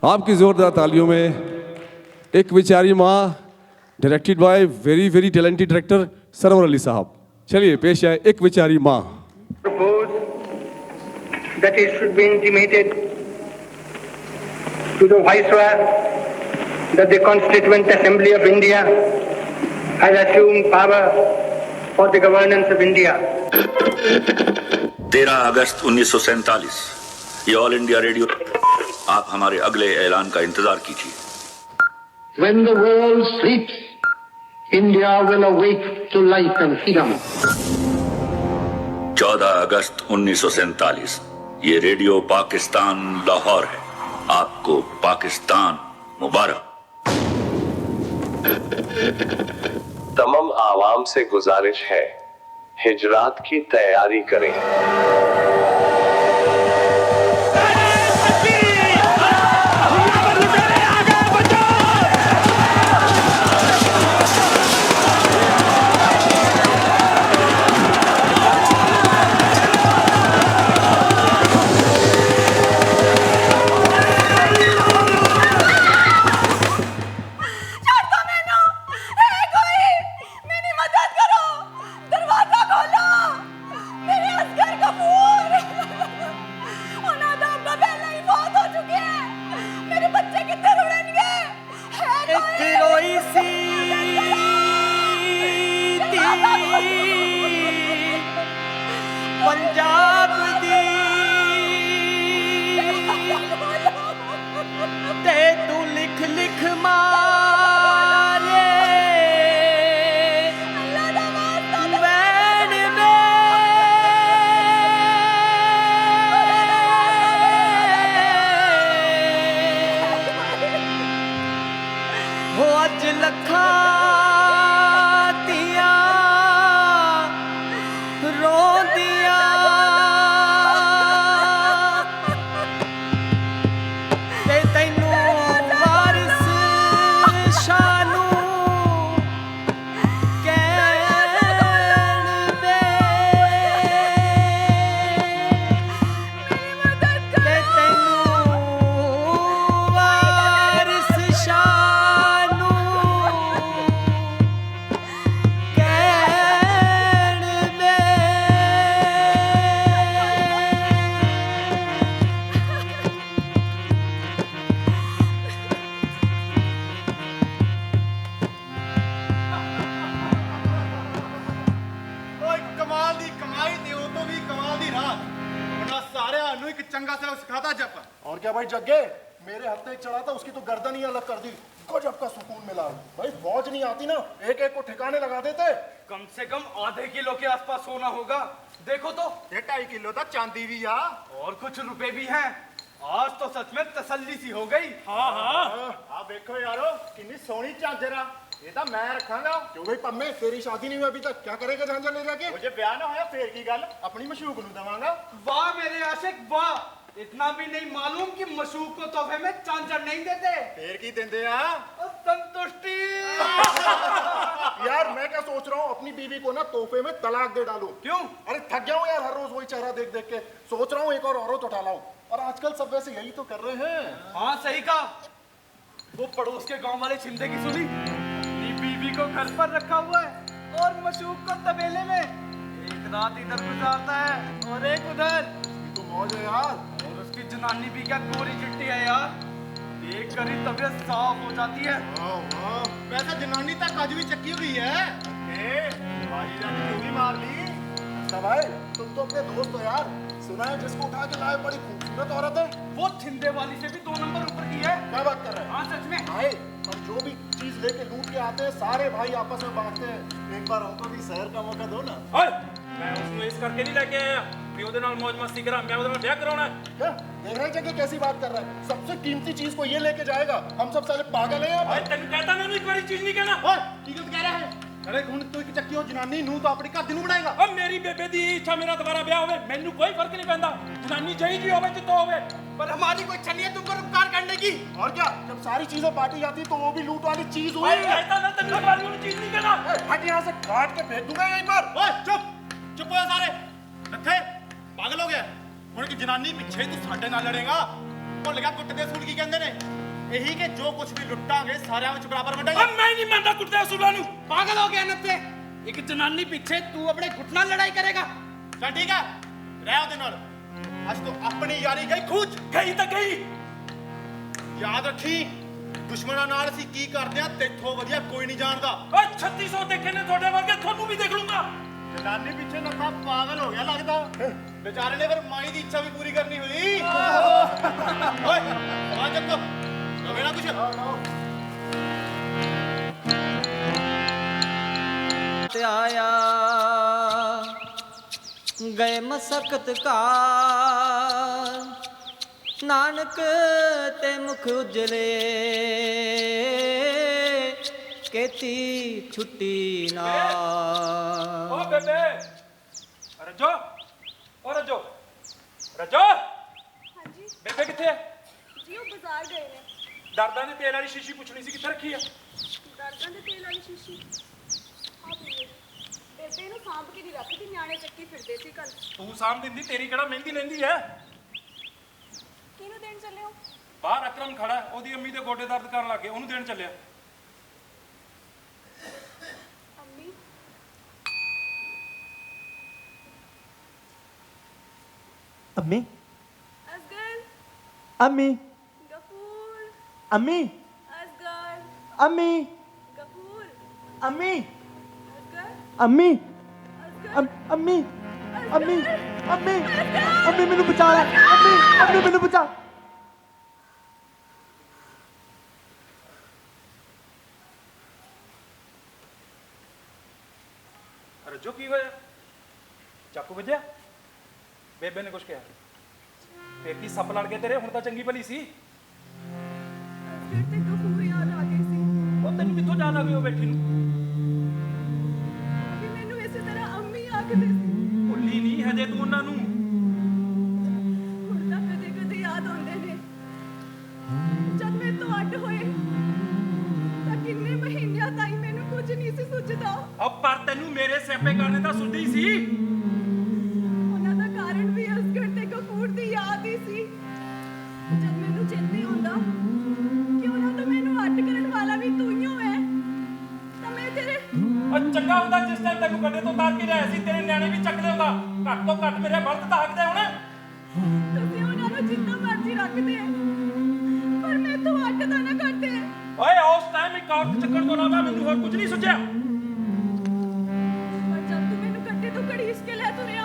आपकी जोरदार तालियों में एक बेचारी माँ, directed by very very talented director Sarwar Ali साहब। चलिए पेश है एक बेचारी माँ। That it should be intimated to the Viceroy that the Constituent Assembly of India has assumed power for the governance of India. 13 अगस्त 1947 ये ऑल इंडिया रेडियो। आप हमारे अगले ऐलान का इंतजार कीजिए। When the world sleeps, India will awake to life and freedom. 14 अगस्त 1947 ये radio Pakistan Lahore है। आपको पाकिस्तान मुबारक। तमाम आवाम से गुजारिश है, हिजरात की तैयारी करें। पंजाब दी ते तू लिख लिख मारे वैन में हो अज लखा और क्या भाई जग्गे, मेरे हफ्ते एक चढ़ा था, उसकी तो गर्दन ही अलग कर दी। गजब का सुकून मिला भाई। फौज नहीं आती ना, एक एक को ठिकाने लगा देते। कम से कम आधे किलो के आसपास सोना होगा। देखो तो 2.5 किलो तक चांदी भी या और कुछ रुपए भी हैं। आज तो सच में तसल्ली सी हो गई। हाँ हाँ आप देखो यारो, कितनी सोनी झांझरा। ये तो मैं रखांगा। क्यों भाई पम्मे, तेरी शादी नहीं हुई अभी तक, क्या करेगा झांझर ले जाके? मुझे ब्याह ना होया फिर की गल, अपनी मशूक नूं दवांगा। वाह मेरे आशिक वाह, इतना भी नहीं मालूम कि मशूक को तोहफे में चांचर नहीं देते। फिर की देंदे हैं? संतुष्टि। यार मैं क्या सोच रहा हूँ, अपनी बीवी को ना तोहफे में तलाक दे डालूं। क्यों? अरे थक गया हूँ यार, हर रोज वही चेहरा देख देख के। सोच रहा हूँ एक और औरत उठा लाऊं, और आजकल सब वैसे यही तो कर रहे हैं। हाँ सही कहा। वो पड़ोस के गांव वाले छिंदे की सुनी, अपनी बीवी को घर पर रखा हुआ है और मशूक को तबेले में। एक रात इधर गुजारता है और एक उधर। तो मौज है यार। और उसकी जनानी भी क्या गोरी चिट्टी है यार, देख कर ही तबीयत साफ हो जाती है। वैसे जनानी तक आज भी चक्की हुई है। बाजी जानी क्यों भी मार ली? अच्छा भाई, तुम तो अपने दोस्त हो यार। सुना है जिसको उठा के लाए बड़ी खूबसूरत औरत है। वो छिंदे वाली से भी 2 नंबर ऊपर की है। क्या बात कर रहे हैं? हाँ सच में भाई, और जो भी चीज लेके लूट के आते हैं सारे भाई आपस में बांटते हैं। एक बार हमको भी शहर का मौका दो ना। मैं उसमें इस करके नहीं लेके आया कि ਉਹਦੇ ਨਾਲ मौज मस्ती करा, मैं ਉਹਦੇ ਨਾਲ ਵਿਆਹ कराना है। क्या देख रहे जगह कैसी बात कर रहा है? सबसे कीमती चीज को ये लेके जाएगा? हम सब साले पागल हैं यार। ਤੈਨੂੰ कहता मैं एक बारी चीज नहीं कहना। ओए की गलत कह रहा है? अरे ਹੁਣ ਤੂੰ ਇੱਕ ਚੱਕੀ ਹੋ ਜਨਾਨੀ ਨੂੰ ਤਾਂ ਆਪਣੀ ਘਰ ਦੀ ਨੂੰ ਬਣਾਏਗਾ। ਓ ਮੇਰੀ ਬੇਬੇ ਦੀ ਇੱਛਾ ਮੇਰਾ ਦੁਬਾਰਾ ਵਿਆਹ ਹੋਵੇ, ਮੈਨੂੰ ਕੋਈ ਫਰਕ ਨਹੀਂ ਪੈਂਦਾ। ਜਨਾਨੀ ਚਾਹੀਦੀ ਹੋਵੇ ਜਿੱਤੋਂ होवे। पर हमारी कोई इच्छा नहीं है तुम पर उपकार करने की। और क्या, जब सारी चीजें बांटी जाती तो वो भी लूट वाली चीज हुई। कहता ना तन्ने वाली वाली चीज नहीं कहना। हट यहाँ से, काट के फेंक दूंगा यहीं पर। ओए चुप चुप हो सारे। लखे पागल हो गया? ਹੁਣ ਕਿ ਜਨਾਨੀ ਪਿੱਛੇ ਤੂੰ ਸਾਡੇ ਨਾਲ ਲੜੇਗਾ? ਭੁੱਲ ਗਿਆ ਕੁੱਟ ਦੇ ਅਸੂਲ ਕੀ ਕਹਿੰਦੇ ਨੇ? ਇਹੀ ਕਿ ਜੋ ਕੁਝ ਵੀ ਲੁੱਟਾਂਗੇ ਸਾਰਿਆਂ ਵਿੱਚ ਬਰਾਬਰ ਵੰਡਾਂਗੇ। ਓ ਮੈਂ ਨਹੀਂ ਮੰਨਦਾ ਕੁੱਤੇ ਅਸੂਲਾਂ ਨੂੰ। पागल हो गया नत्ते। एक जनानी पीछे तू अपने घुटना लड़ाई करेगा। ਚੱਲ ਠੀਕ ਹੈ, ਰਹਿ ਉਹਦੇ ਨਾਲ। ਅੱਜ ਤੋਂ ਆਪਣੀ ਯਾਰੀ ਗਈ ਖੂਚ। ਗਈ ਤਾਂ ਗਈ। ਯਾਦ ਰੱਖੀ, ਦੁਸ਼ਮਣਾਂ ਨਾਲ ਅਸੀਂ ਕੀ ਕਰਦੇ ਆ ਤੇਥੋਂ ਵਧੀਆ ਕੋਈ ਨਹੀਂ ਜਾਣਦਾ। ਓ 3600 ਦੇਖੇ ਨੇ ਤੁਹਾਡੇ ਵਰਗੇ, ਤੁਹਾਨੂੰ ਵੀ ਦੇਖ ਲੂੰਗਾ। ਜਨਾਨੀ ਪਿੱਛੇ ਨੱਥਾ ਪਾਗਲ ਹੋ ਗਿਆ ਲੱਗਦਾ। ਵਿਚਾਰੇ ਨੇ ਫਿਰ ਮਾਈ ਦੀ ਇੱਛਾ ਵੀ ਪੂਰੀ ਕਰਨੀ ਹੋਈ। ਓਏ ਆ ਚੱਕੋ ਨਵੇਂ ਨਾ ਕੁਛ आया गए मसकत कार नानक ते मुख उजले केती छुट्टी ना। ਓ ਬੇਬੇ ਰੱਜੋ, ਓ ਰੱਜੋ, ਰੱਜੋ ਹਾਂਜੀ ਬੇਬੇ ਕਿੱਥੇ ਹੈ? ਜੀ ਉਹ ਬਾਜ਼ਾਰ ਗਏ ਨੇ। ਦਰਦਾਂ ਦੀ ਤੇਲ ਵਾਲੀ ਸ਼ੀਸ਼ੀ ਪੁੱਛਣੀ ਸੀ, ਕਿੱਥੇ ਰੱਖੀ ਆ? ਦਰਦਾਂ ਦੇ ਤੇਲ ਵਾਲੀ ਸ਼ੀਸ਼ੀ ਆ ਪਈ ਹੈ। ਬੇਬੇ ਨੂੰ ਸਾਂਭ ਕੇ ਨਹੀਂ ਰੱਖਦੀ, ਨਿਆਣੇ ਚੱਕੀ ਫਿਰਦੇ ਸੀ ਕੱਲ। ਤੂੰ ਸਾਂਭ ਦਿੰਦੀ, ਤੇਰੀ ਕਿਹੜਾ ਮਹਿੰਦੀ ਲੈਂਦੀ ਐ? ਕਿਹਨੂੰ ਦੇਣ ਚੱਲੇ ਹੋ? ਬਾਹਰ ਅਕਰਮ ਖੜਾ ਹੈ, ਉਹਦੀ ਅੰਮੀ ਦੇ ਗੋਡੇ ਦਰਦ ਕਰਨ ਲੱਗੇ, ਉਹਨੂੰ ਦੇਣ ਚੱਲਿਆ। ਅੰਮੀ अम्मी असगर अम्मी गफूर अम्मी असगर अम्मी गफूर अम्मी असगर अम्मी असगर अम्मी अम्मी अम्मी अम्मी मैनू बचा लै अम्मी अम्मी मैनू बचा। ਰੱਜੋ ਕੀ ਹੋਇਆ? ਚਾਕੂ ਵੱਜਿਆ? ਬੇਬੇ ਨੇ ਕੁਛ ਕਿਹਾ? ਫੇਰ ਕੀ ਸੱਪ ਲੜ ਗਏ ਤੇਰੇ? ਹੁਣ ਤਾਂ ਚੰਗੀ ਭਲੀ ਸੀ। असगर ते गफूर याद आ गए सी। ਉਹ ਤੈਨੂੰ ਕਿੱਥੋਂ ਜਾਣ ਆ ਗਈ ਉਹ ਬੈਠੀ ਨੂੰ? कि मैनू इस तरह अम्मी आखदे सी। ਭੁੱਲੀ ਨਹੀਂ ਹਜੇ ਤੂੰ ਉਹਨਾਂ ਨੂੰ। ਹੁਣ ਤਾਂ ਕਦੇ ਕਦੇ ਯਾਦ ਆਉਂਦੇ ਨੇ। ਜਦ ਮੈਂ ਤੋਂ ਅੱਡ ਹੋਏ ਤਾਂ ਕਿੰਨੇ ਮਹੀਨਿਆਂ ਤਾਈਂ ਮੈਨੂੰ ਕੁਝ ਨਹੀਂ ਸੀ ਸੁੱਝਦਾ। ਅਬ ਪਰ ਤੈਨੂੰ ਮੇਰੇ ਸਿਆਪੇ ਕਰਨੇ ਤਾਂ ਸੁੱਧੀ ਸੀ। ਉਹਨਾਂ ਦਾ ਕਾਰਨ ਵੀ ਅਸਗਰ ਤੇ ਗਫੂਰ ਦੀ ਯਾਦ ਹੀ ਸੀ। ਜਦ ਮੈਨੂੰ ਚੇਤੇ ਆਉਂਦਾ ਕਿ ਉਹਨਾਂ ਤੋਂ ਮੈਨੂੰ ਅੱਡ ਕਰਨ ਵਾਲਾ ਵੀ ਤੂੰ ਹੀ ਹੈ ਤਾਂ ਮੈਂ ਤੇਰੇ ਉਹ ਚੰਗਾ ਹੁੰਦਾ ਜਿਸ ਟਾਈਮ ਤੈਨੂੰ ਗੱਡੇ ਤੋਂ ਉਤਾਰ ਕੇ ਲਿਆਇਆ ਸੀ, ਤੇਰੇ ਨਿਆਣੇ ਵੀ ਚੱਕ ਲਿਆਉਂਦਾ। ਘੱਟ ਤੋਂ ਘੱਟ ਮੇਰੇ ਬਲਦ ਤਾਂ ਹੱਕਦੇ ਹੁਣ। ਤੁਸੀਂ ਉਹਨਾਂ ਨੂੰ ਜਿੰਨਾ ਮਰਜ਼ੀ ਰੱਖਦੇ ਪਰ ਮੈਂ ਤੋਂ ਅੱਡ ਤਾਂ ਨਾ ਕਰਦੇ। ਓਏ ਉਸ ਟਾਈਮ ਇੱਕ ਔਰਤ ਚੱਕਣ ਤੋਂ ਇਲਾਵਾ ਮੈਨੂੰ ਹੋਰ ਕੁਝ ਨਹੀਂ ਸੁਝਿਆ। ਪਰ ਜਦ ਤੂੰ ਮੈਨੂੰ ਗੱਡੇ ਤੋਂ ਘੜੀਸ ਕੇ ਲੈ ਤੁਰਿਆ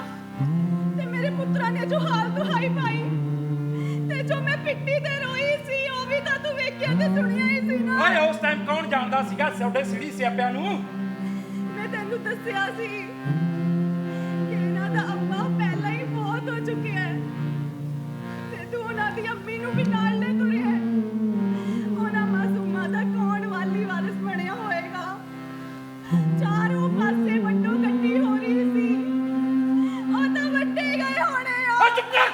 ਤੇ ਮੇਰੇ ਪੁੱਤਰਾਂ ਨੇ ਜੋ ਹਾਲ ਦੁਹਾਈ ਪਾਈ ਤੇ ਜੋ ਮੈਂ ਪਿੱਟੀ ਤੇ ਰੋਈ ਸੀ ਉਹ ਵੀ ਤਾਂ ਤੂੰ ਵੇਖਿਆ ਤੇ ਸੁਣਿਆ ਹੀ ਸੀ ਨਾ। ਓਏ ਉਸ ਟਾਈਮ ਕੌਣ ਜਾਣਦਾ ਸੀਗਾ ਤੁਹਾਡੇ ਸਿੜੀ ਸਿਆਪਿਆਂ ਨੂੰ? ਮੈਂ ਤੈਨੂੰ ਦੱਸਿਆ ਸੀ ਕਿ ਇਹਨਾਂ ਦਾ ਅੱਬਾ ਪਹਿਲਾਂ ਹੀ ਬਹੁਤ ਹੋ ਚੁੱਕਿਆ ਹੈ ਤੇ ਤੂੰ ਉਹਨਾਂ ਦੀ ਅੰਮੀ ਨੂੰ ਵੀ ਨਾਲ ਲੈ ਤੁਰਿਆ ਹੈ। ਉਹਨਾਂ ਮਾਸੂਮਾਂ ਦਾ ਕੌਣ ਵਾਲੀ ਵਾਰਿਸ ਬਣਿਆ ਹੋਏਗਾ? ਚਾਰੋਂ ਪਾਸੇ ਵੱਟੋ ਕੱਟੀ ਹੋ ਰਹੀ ਸੀ, ਉਹ ਤਾਂ ਵੱਟੇ ਗਏ ਹੋਣੇ ਓ ਆ। ਚੁੱਪ ਕਰ।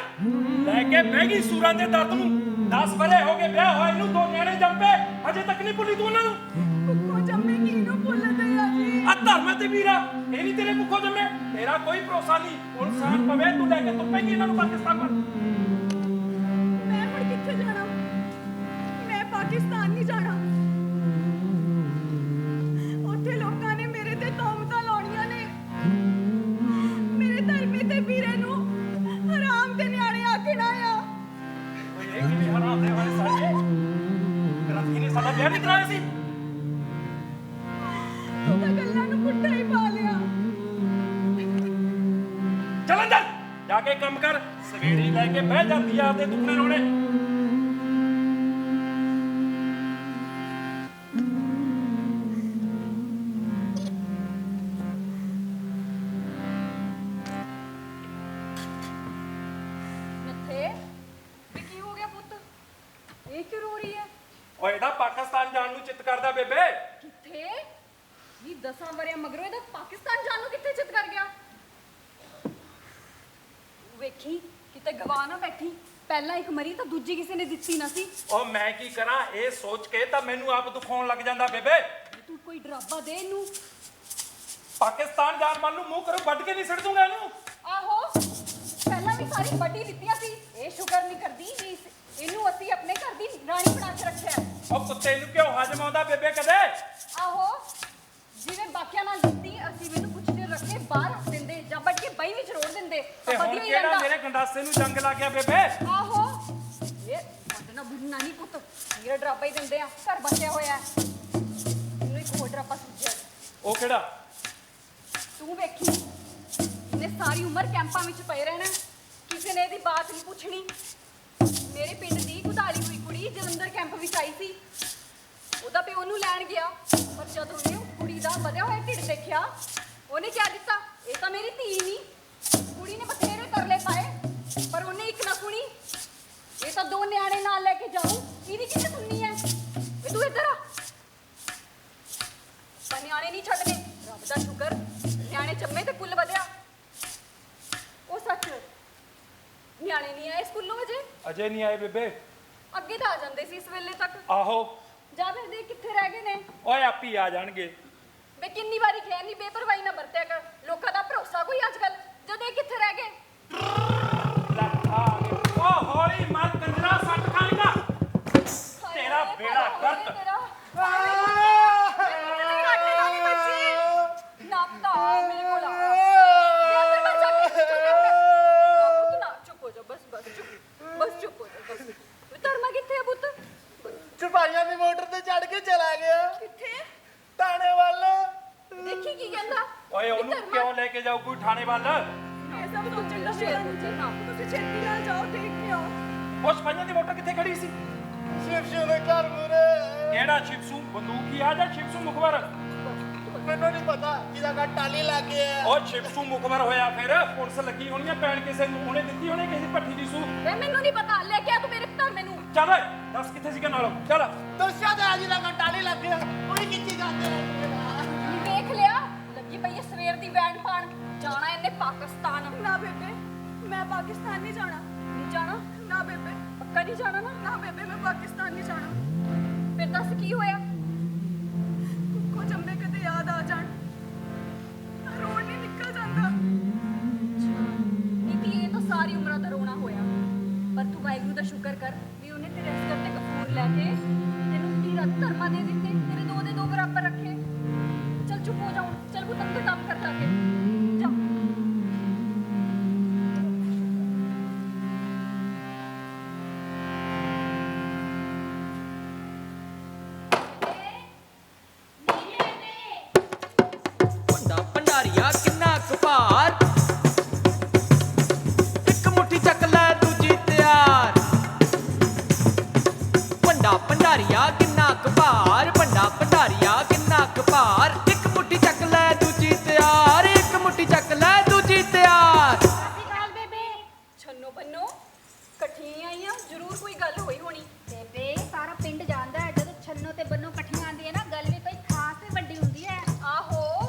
ਲੈ ਕੇ ਬਹਿ ਗਈ ਸੂਰਾਂ ਦੇ ਦਰਦ ਨੂੰ। 10 ਵਰੇ ਹੋ ਗਏ ਵਿਆਹ ਹੋਏ ਨੂੰ, 2 ਨਿਆਣੇ ਜੰਮੇ, ਹਜੇ ਤੱਕ ਨਹੀਂ ਭੁੱਲੀ ਤੂੰ ਉਹਨਾਂ ਨੂੰ। ਭੁੱਖੋਂ ਜੰਮੇ ਕਿਹਨੂੰ ਭੁੱਲਦੇ ਆ ਜੀ? ਆ ਧਰਮ ਤੇ ਵੀਰਾ ਇਹ ਨਹੀਂ ਤੇਰੇ ਭੁੱਖੋਂ ਜੰਮੇ। ਤੇਰਾ ਕੋਈ ਭਰੋਸਾ ਨਹੀਂ। ਹੁਣ ਸਾਨ ਪਵੇ ਤੂੰ ਲੈ ਕੇ ਤੁੱਪੇਂਗੀ ਇਹਨਾਂ ਨੂੰ ਪਾਕਿਸਤਾਨ ਵੱਲ। ਮੈਂ ਹੁਣ ਕਿੱਥੇ ਜਾਣਾ? ਮੈਂ ਪਾਕਿਸਤਾਨ ਨਹੀਂ ਜਾਣਾ। ਉੱਥੇ ਲੋਕਾਂ ਨੇ ਮੇਰੇ ਤੇ ਤੌਹਮਤਾਂ ਲਾਉਣੀਆਂ ਨੇ। ਮੇਰੇ ਧਰਮੀ ਤੇ ਵੀਰੇ ਨੂੰ ਹਰਾਮ ਦੇ ਨਿਆਣੇ ਆਖਣਾ ਆ। ਓਏ ਇਹ ਕਿਵੇਂ ਹਰਾਮ ਦੇ ਵਾਲੇ ਸਾਡੇ? ਰੱਖੀ ਨੇ ਸਾਡਾ ਵਿਆਹ ਨਹੀਂ ਕਰਾਇਆ ਸੀ। ਤੂੰ ਤਾਂ ਗੱਲਾਂ ਨੂੰ ਪੁੱਠਾ ਹੀ ਪਾ ਲਿਆ। ਚੱਲ ਅੰਦਰ ਜਾ ਕੇ ਕੰਮ ਕਰ। ਸਵੇਰੇ ਲੈ ਕੇ ਬਹਿ ਜਾਂਦੀ ਆ ਆਪਦੇ ਦੁੱਖਣੇ ਰੋਣੇ। ਨੱਥੇ ਵੀ ਕੀ ਹੋ ਗਿਆ ਪੁੱਤ? ਇਹ ਕਿਉਂ ਰੋ ਰਹੀ ਹੈ? ਓਏ ਇਹਦਾ ਪਾਕਿਸਤਾਨ ਜਾਣ ਨੂੰ ਚਿੱਤ ਕਰਦਾ ਬੇਬੇ। ਕਿੱਥੇ? ਵੀ 10 ਵਰਿਆਂ ਮਗਰੋਂ ਇਹਦਾ ਪਾਕਿਸਤਾਨ ਜਾਣ ਨੂੰ ਕਿੱਥੇ ਚਿੱਤ ਕਰ ਗਿਆ? ਵੇਖੀ ਕਿਤੇ ਗਵਾ ਨਾ ਬੈਠੀ। ਪਹਿਲਾਂ ਇੱਕ ਮਰੀ ਤਾਂ ਦੂਜੀ ਕਿਸੇ ਨੇ ਦਿੱਤੀ ਨਾ ਸੀ। ਓ ਮੈਂ ਕੀ ਕਰਾਂ? ਇਹ ਸੋਚ ਕੇ ਤਾਂ ਮੈਨੂੰ ਆਪ ਦੁਖਾਉਣ ਲੱਗ ਜਾਂਦਾ ਬੇਬੇ। ਤੂੰ ਕੋਈ ਡਰਾਬਾ ਦੇ ਇਹਨੂੰ। ਪਾਕਿਸਤਾਨ ਜਾਣ ਮਨ ਨੂੰ ਮੂੰਹ ਕਰੋ, ਵੱਢ ਕੇ ਨਹੀਂ ਸਿੱਟ ਦੂੰਗਾ ਇਹਨੂੰ। ਆਹੋ ਪਹਿਲਾਂ ਵੀ ਸਾਰੀ ਵੱਡੀ ਦਿੱਤੀਆਂ ਸੀ। ਇਹ ਸ਼ੁਕਰ ਨਹੀਂ ਕਰਦੀ ਵੀ ਇਹਨੂੰ ਅਸੀਂ 'ਚ ਰੱਖਿਆ। ਉਹ ਕੁੱਤੇ ਨੂੰ ਕਿਉਂ ਹਜਮ ਆਉਂਦਾ ਬੇਬੇ ਕਦੇ? ਆਹੋ, ਜਿਵੇਂ ਬਾਕੀਆਂ ਨਾਲ ਦਿੱਤੀ ਅਸੀਂ ਮੈਨੂੰ ਕੁਛ ਦਿਨ ਰੱਖੇ ਬਾਹਰ ਰੱਖ ਦਿੰਦੇ ਜਾਂ ਵੱਢ ਕੇ ਬਈ ਵਿੱਚ ਰੋੜ ਦਿੰਦੇ ਤਾਂ ਤੇ ਹੁਣ ਵਧੀਆ ਹੀ ਕਿਹੜਾ ਰਹਿੰਦਾ। ਮੇਰੇ ਗੰਡਾਸੇ ਨੂੰ ਜੰਗ ਲੱਗ ਗਿਆ ਬੇਬੇ? ਆਹੋ, ਇਹ ਵੱਢਣਾ ਬੁੱਢਣਾ ਨਹੀਂ ਪੁੱਤ, ਮੇਰੇ ਡਰਾਬਾ ਹੀ ਦਿੰਦੇ ਆ, ਘਰ ਬਸਿਆ ਹੋਇਆ। ਮੈਨੂੰ ਇੱਕ ਹੋਰ ਡਰਾਬਾ ਸੁਝਿਆ। ਉਹ ਕਿਹੜਾ? ਤੂੰ ਵੇਖੀ, ਇਹਨੇ ਸਾਰੀ ਉਮਰ ਕੈਂਪਾਂ ਵਿੱਚ ਪਏ ਰਹਿਣਾ, ਕਿਸੇ ਨੇ ਇਹਦੀ ਬਾਤ ਨਹੀਂ ਪੁੱਛਣੀ। ਮੇਰੇ ਪਿੰਡ ਦੀ ਕੁਧਾਲੀ ਹੋਈ ਕੁੜੀ ਜਲੰਧਰ ਕੈਂਪ ਵਿੱਚ ਆਈ ਸੀ, ਉਹਦਾ ਪਿਓ ਉਹਨੂੰ ਲੈਣ ਗਿਆ, ਪਰ ਜਦ ਉਹਨੇ ਉਸ ਕੁੜੀ ਦਾ ਵਧਿਆ ਹੋਇਆ ਢਿੱਡ ਦੇਖਿਆ, ਉਹਨੇ ਕਿਹਾ ਦਿੱਤਾ ਇਹ ਤਾਂ ਮੇਰੀ ਧੀ ਨਹੀਂ। ਕੁੜੀ ਨੇ ਬਥੇਰੇ ਤਰਲੇ ਪਾਏ ਪਰ ਉਹਨੇ ਇੱਕ ਨਾ ਸੁਣੀ। ਇਹ ਤਾਂ 2 ਨਿਆਣੇ ਨਾਲ ਲੈ ਕੇ ਜਾਊ, ਇਹਦੀ ਕਿਹਨੇ ਸੁਣਨੀ ਹੈ? ਇਹ ਤੂੰ ਇੱਧਰ ਆ। ਪਰ ਨਿਆਣੇ ਨਹੀਂ ਛੱਡਨੇ, ਰੱਬ ਦਾ ਸ਼ੁਕਰ ਨਿਆਣੇ ਜੰਮੇ ਤੇ ਕੁੱਲ ਵਧਿਆ। ਉਹ ਸੱਚ, ਨਿਆਣੇ ਨਹੀਂ ਆਏ ਸਕੂਲੋਂ ਅਜੇ ਨਹੀਂ ਆਏ ਬੇਬੇ। ਅੱਗੇ ਤਾਂ ਆ ਜਾਂਦੇ ਸੀ ਇਸ ਵੇਲੇ ਤੱਕ। ਆਹੋ, ਜਾ ਫਿਰ ਦੇਖ ਕਿੱਥੇ ਰਹਿ ਗਏ ਨੇ। ਓਏ ਆਪੀ ਆ ਜਾਣਗੇ। ਵੇ ਕਿੰਨੀ ਵਾਰੀ ਕਿਹਾ ਨਹੀਂ ਬੇਪਰਵਾਹੀ ਨਾ ਵਰਤਿਆ ਕਰ, ਲੋਕਾਂ ਦਾ ਭਰੋਸਾ ਕੋਈ ਅੱਜ ਕੱਲ। ਜਦ ਇਹ ਕਿੱਥੇ ਰਹਿ ਗਏ? ਲੈ ਆ ਗਏ। ਓ ਹੌਲੀ ਮਤ ਕੰਜਰਾ, ਸੱਟ ਖਾਏਗਾ। ਤੇਰਾ ਹਾਏ, ਬੇੜਾ ਹਾਏ ਗਰਕ। ਤੇਰਾ। ਮੇਰੇ ਘਾਟੇ ਨਾਲ ਨਹੀਂ ਬਚੀ। ਨਾ ਪਤਾ ਮੇਰੇ ਕੋਲ ਆ। ਦੇ ਅੰਦਰ ਬਚ ਜਾ ਕੇ ਪੁੱਤ ਨਾ ਚੁੱਪ ਹੋ ਜਾ, ਬਸ ਚੁੱਪ ਹੋ ਜਾ ਬਸ। ਧਰਮਾ ਕਿੱਥੇ ਹੈ ਪੁੱਤ? ਸਿਪਾਹੀਆਂ ਦੀ ਮੋਟਰ ਤੇ ਚੜ ਕੇ ਚਲਾ ਗਿਆ ਕਿੱਥੇ? ਥਾਣੇ ਵੱਲ। ਦੇਖੀ ਕੀ ਕਹਿੰਦਾ। ਓਏ ਉਹਨੂੰ ਧਰਮਾ- ਕਿਉਂ ਲੈ ਕੇ ਜਾਊ ਕੋਈ ਥਾਣੇ ਵੱਲ? ਇਹ ਸਭ ਸੋਚਣ ਦਾ ਸ਼ੇਰ ਨਾ, ਤੁਸੀਂ ਛੇਤੀ ਨਾਲ ਜਾਓ, ਦੇਖ ਕੇ ਆਓ। ਉਹ ਸਿਪਾਹੀਆਂ ਦੀ ਮੋਟਰ ਕਿੱਥੇ ਖੜੀ ਸੀ? ਸ਼ਿਵਸ਼ੂ ਦੇ ਘਰ ਮੂਰੇ। ਕਿਹੜਾ ਸ਼ਿਵਸੂ ਬੰਦੂਕੀ ਆ ਜਾਂ ਸ਼ਿਵਸੂ ਮੁਖਬਰ? ਮੈਨੂੰ ਨਹੀਂ ਪਤਾ, ਜਿਹਦਾ ਘਰ ਟਾਲੀ ਲੱਗ ਗਿਆ। ਉਹ ਸ਼ਿਵਸੂ ਮੁਖਬਰ ਹੋਇਆ ਫਿਰ ਪੁਲਿਸ ਲੱਗੀ ਹੋਣੀ ਆ ਪੈਣ ਕਿਸੇ ਨੂੰ, ਉਹਨੇ ਦਿੱਤੀ ਹੋਣੀ ਕਿਸੇ ਭੱਠੀ ਦੀ ਸੂ। ਵੇ ਮੈਨੂੰ ਨਹੀਂ ਪਤਾ, ਲੈ ਕੇ ਆ ਤੂੰ ਮੇਰੇ ਧਰਮੇ ਨੂੰ। ਚੱਲ ਓਏ, ਦੱਸ ਕਿੱਥੇ ਸੀਗਾ ਨਾਲੋਂ? ਚੱਲ ਦੱਸਿਆ ਤਾਂ ਅੱਜ ਦਾ ਘਰ ਟਾਲੀ ਲੱਗ ਗਿਆ। ਕੋਈ ਕਿੱਥੇ ਜਾਂਦੇ ਦੇਖ ਲਿਆ, ਲੱਗੀ ਪਈ ਹੈ ਸਵੇਰ ਦੀ ਵੈਨ ਪਾਣ। ਜਾਣਾ ਇਹਨੇ ਪਾਕਿਸਤਾਨ। ਨਾ ਬੇਬੇ, ਮੈਂ ਪਾਕਿਸਤਾਨ ਨਹੀਂ ਜਾਣਾ। ਨਹੀਂ ਜਾਣਾ? ਨਾ ਬੇਬੇ, ਪੱਕਾ ਨਹੀਂ ਜਾਣਾ ਨਾ? ਨਾ ਬੇਬੇ, ਮੈਂ ਪਾਕਿਸਤਾਨ ਨਹੀਂ ਜਾਣਾ। ਫਿਰ ਦੱਸ ਕੀ ਹੋਇਆ? ਕੁੱਕੋ ਜੰਮੇ ਕਦੇ ਯਾਦ ਆ ਜਾਣ, ਰੋਣ ਨਹੀਂ ਨਿਕਲ ਜਾਂਦਾ। ਨੀਤੀ, ਇਹ ਤਾਂ ਸਾਰੀ ਉਮਰਾਂ ਦਾ ਰੋਣਾ ਹੋਇਆ, ਪਰ ਤੂੰ ਵਾਹਿਗੁਰੂ ਦਾ ਸ਼ੁਕਰ ਕਰ ਵੀ ਉਹਨੇ ਤੇਰੇ ਅਸਕਰ ਤੇ ਕਪੂਰ ਲੈ ਕੇ ਤੈਨੂੰ ਧੀਰਾ ਤੇ ਧਰਮਾ ਦੇ ਦਿੱਤੇ, ਤੇਰੇ ਦੋ ਦੇ ਦੋ ਬਰਾਬਰ ਰੱਖੇ। ਚੱਲ ਚੁੱਪ ਹੋ ਜਾਓ, ਚੱਲ ਪੁੱਤ ਅੰਦਰ ਕੰਮ ਕਰ ਜਾ ਕੇ ਜਾ। ਭੰਡਾ ਭੰਡਾਰੀਆ ਕਿੰਨਾ ਕਪਾਰ, ਇੱਕ ਮੁੱਠੀ ਚੱਕ ਲੈ ਦੂਜੀ ਤਿਆਰ। ਭੰਡਾ ਭੰਡਾਰੀਆ ਕਿੰਨਾ ਕਪਾਰ, ਭੰਡਾ ਭੰਡਾਰੀਆ ਕਿੰਨਾ ਕਪਾਰ, ਇੱਕ ਮੁੱਠੀ ਚੱਕ ਲੈ ਦੂਜੀ ਤਿਆਰ, ਇੱਕ ਮੁੱਠੀ ਚੱਕ ਲੈ ਦੂਜੀ ਤਿਆਰ। ਕਾਲ ਬੇਬੇ, ਛੰਨੋ ਬੰਨੋ ਇਕੱਠੀਆਂ ਆਈਆਂ, ਜ਼ਰੂਰ ਕੋਈ ਗੱਲ ਹੋਈ ਹੋਣੀ। ਬੇਬੇ ਸਾਰਾ ਪਿੰਡ ਜਾਣਦਾ ਹੈ ਜਦੋਂ ਛੰਨੋ ਤੇ ਬੰਨੋ ਇਕੱਠੀਆਂ ਆਉਂਦੀਆਂ ਨਾ, ਗੱਲ ਵੀ ਕੋਈ ਖਾਸ ਤੇ ਵੱਡੀ ਹੁੰਦੀ ਹੈ। ਆਹੋ,